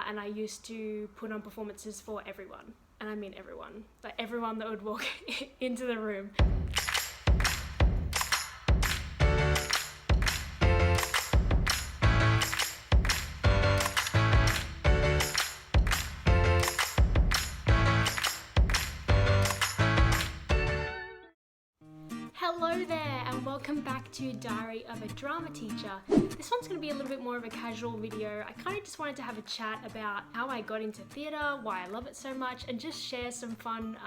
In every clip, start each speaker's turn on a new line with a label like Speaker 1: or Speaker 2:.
Speaker 1: and I used to put on performances for everyone. And I mean everyone, like everyone that would walk into the room. Hello there and welcome back to Diary of a Drama Teacher. This one's going to be a little bit more of a casual video. I kind of just wanted to have a chat about how I got into theatre, why I love it so much, and just share some fun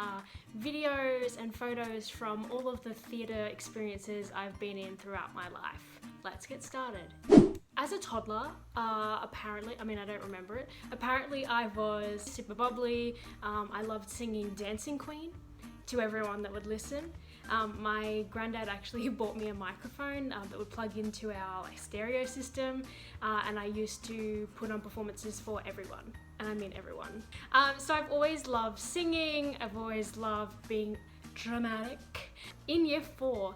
Speaker 1: videos and photos from all of the theatre experiences I've been in throughout my life. Let's get started. As a toddler, apparently, I mean I don't remember it, apparently I was super bubbly. I loved singing Dancing Queen to everyone that would listen. My granddad actually bought me a microphone that would plug into our stereo system, and I used to put on performances for everyone, and I mean everyone. So I've always loved singing, I've always loved being dramatic. In year 4,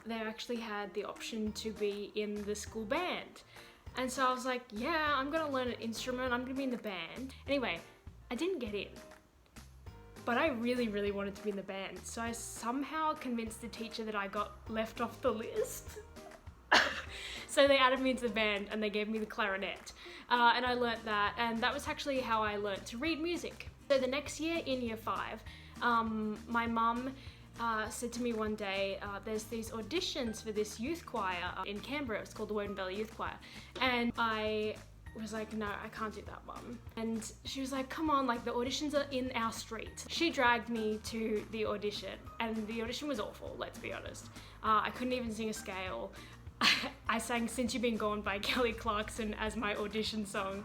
Speaker 1: they actually had the option to be in the school band. And so I was like, yeah, I'm gonna learn an instrument, I'm gonna be in the band. Anyway, I didn't get in. But I really, really wanted to be in the band. So I somehow convinced the teacher that I got left off the list. So they added me into the band and they gave me the clarinet. And I learnt that, and that was actually how I learnt to read music. So the next year, in year 5, my mum said to me one day, there's these auditions for this youth choir in Canberra. It's called the Woden Valley Youth Choir. And I was like, no, I can't do that, Mum. And she was like, come on, like the auditions are in our street. She dragged me to the audition, and the audition was awful, let's be honest. I couldn't even sing a scale. I sang Since You've Been Gone by Kelly Clarkson as my audition song.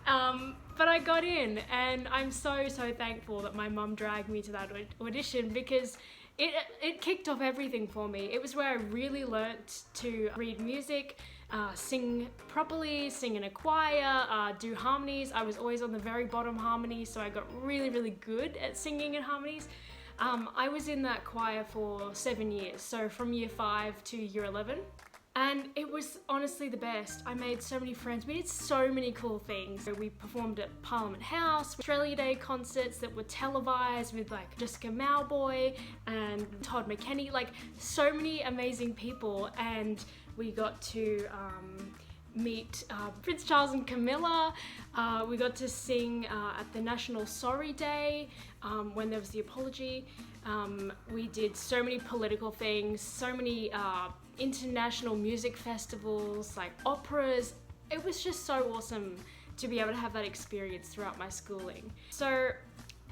Speaker 1: But I got in, and I'm so thankful that my mum dragged me to that audition, because it kicked off everything for me. It was where I really learnt to read music, sing properly, sing in a choir, do harmonies. I was always on the very bottom harmony, so I got really good at singing in harmonies. I was in that choir for 7 years, so from year 5 to year 11. And it was honestly the best. I made so many friends. We did so many cool things. So we performed at Parliament House, Australia Day concerts that were televised with like Jessica Mauboy and Todd McKenney, like so many amazing people. And we got to meet Prince Charles and Camilla. We got to sing at the National Sorry Day when there was the apology. We did so many political things, so many international music festivals, like operas. It was just so awesome to be able to have that experience throughout my schooling. So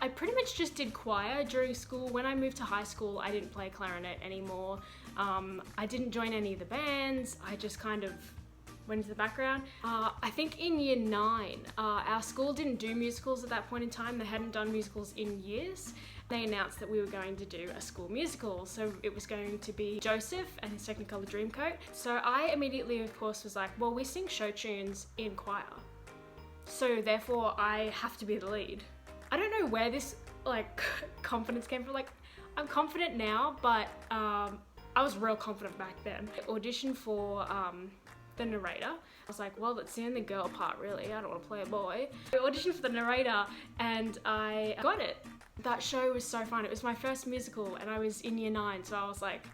Speaker 1: I pretty much just did choir during school. When I moved to high school, I didn't play clarinet anymore. I didn't join any of the bands. I just kind of went into the background. I think in year 9, our school didn't do musicals at that point in time. They hadn't done musicals in years. They announced that we were going to do a school musical. So it was going to be Joseph and his Technicolor Dreamcoat. So I immediately, of course, was like, well, we sing show tunes in choir, so therefore I have to be the lead. I don't know where this like confidence came from. Like, I'm confident now, but I was real confident back then. I auditioned for the narrator. I was like, well, it's in the girl part really, I don't want to play a boy. I auditioned for the narrator and I got it. That show was so fun. It was my first musical and I was in year 9, so I was like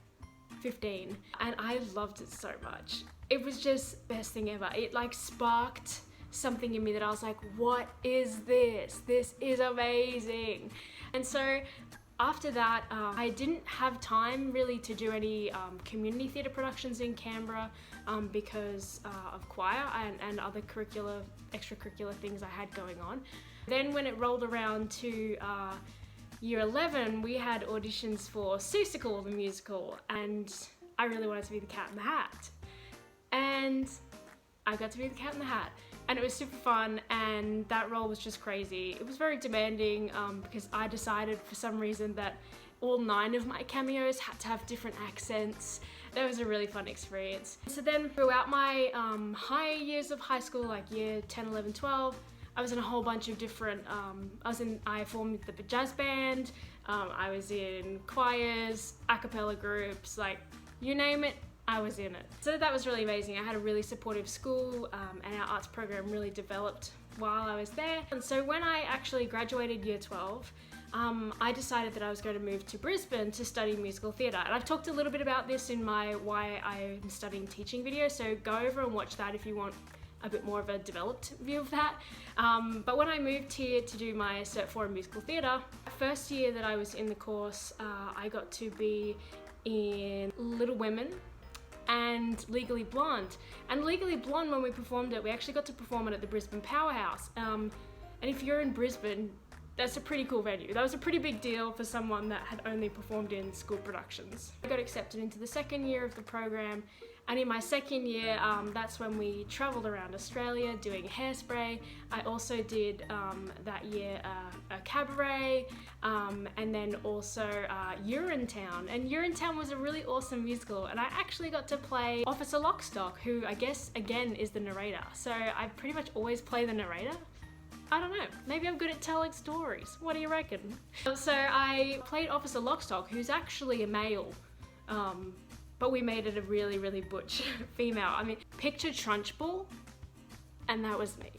Speaker 1: 15, and I loved it so much. It was just the best thing ever. It like sparked something in me that I was like, what is this? This is amazing. And so after that, I didn't have time really to do any community theatre productions in Canberra because of choir and other extracurricular things I had going on. Then when it rolled around to year 11, we had auditions for Seussical, the musical, and I really wanted to be the Cat in the Hat. And I got to be the Cat in the Hat. And it was super fun, and that role was just crazy. It was very demanding because I decided for some reason that all 9 of my cameos had to have different accents. That was a really fun experience. So then throughout my higher years of high school, like year 10, 11, 12, I was in a whole bunch of different, I formed the jazz band, I was in choirs, a cappella groups, like you name it, I was in it. So that was really amazing. I had a really supportive school and our arts program really developed while I was there. And so when I actually graduated year 12, I decided that I was going to move to Brisbane to study musical theatre. And I've talked a little bit about this in my why I'm studying teaching video, so go over and watch that if you want a bit more of a developed view of that. But when I moved here to do my Cert 4 in musical theatre, first year that I was in the course, I got to be in Little Women and Legally Blonde. And Legally Blonde, when we performed it, we actually got to perform it at the Brisbane Powerhouse. And if you're in Brisbane, that's a pretty cool venue. That was a pretty big deal for someone that had only performed in school productions. I got accepted into the second year of the program, and in my second year, that's when we travelled around Australia doing Hairspray. I also did that year a cabaret, and then also Urinetown. And Urinetown was a really awesome musical, and I actually got to play Officer Lockstock, who I guess again is the narrator. So I pretty much always play the narrator. I don't know, maybe I'm good at telling stories. What do you reckon? So I played Officer Lockstock, who's actually a male, but we made it a really, really butch female. I mean, picture Trunchbull, and that was me.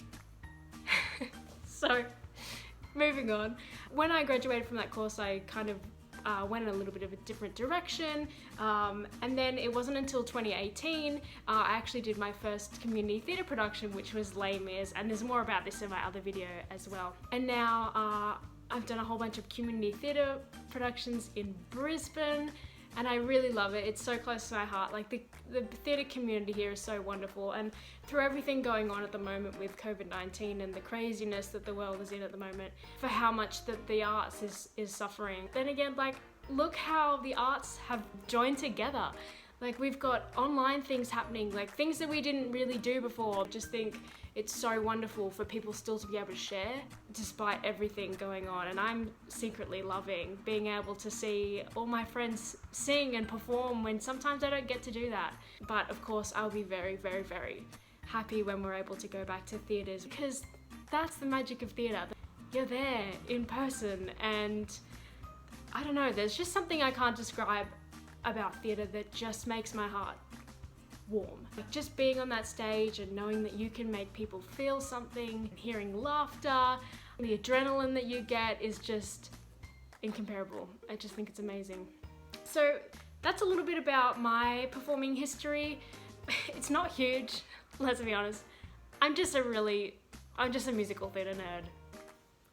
Speaker 1: So, moving on. When I graduated from that course, I kind of went in a little bit of a different direction, and then it wasn't until 2018 I actually did my first community theatre production, which was Les Mis, and there's more about this in my other video as well. And now I've done a whole bunch of community theatre productions in Brisbane, and I really love it. It's so close to my heart. Like the theatre community here is so wonderful, and through everything going on at the moment with COVID-19 and the craziness that the world is in at the moment, for how much that the arts is suffering. Then again, like, look how the arts have joined together. Like, we've got online things happening, like things that we didn't really do before. Just think it's so wonderful for people still to be able to share despite everything going on. And I'm secretly loving being able to see all my friends sing and perform when sometimes I don't get to do that. But of course, I'll be very, very, very happy when we're able to go back to theatres, because that's the magic of theatre. You're there in person, and I don't know, there's just something I can't describe about theatre that just makes my heart warm. Like, just being on that stage and knowing that you can make people feel something, hearing laughter, the adrenaline that you get is just incomparable. I just think it's amazing. So that's a little bit about my performing history. It's not huge, let's be honest. I'm just a musical theatre nerd.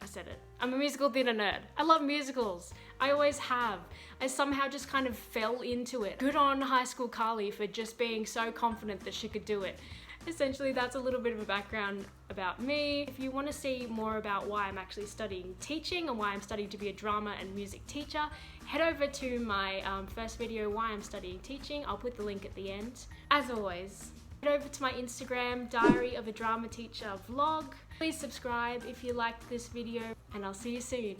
Speaker 1: I said it. I'm a musical theatre nerd. I love musicals. I always have. I somehow just kind of fell into it. Good on High School Carly for just being so confident that she could do it. Essentially, that's a little bit of a background about me. If you want to see more about why I'm actually studying teaching and why I'm studying to be a drama and music teacher, head over to my first video, Why I'm Studying Teaching. I'll put the link at the end. As always, head over to my Instagram, Diary of a Drama Teacher vlog. Please subscribe if you liked this video, and I'll see you soon.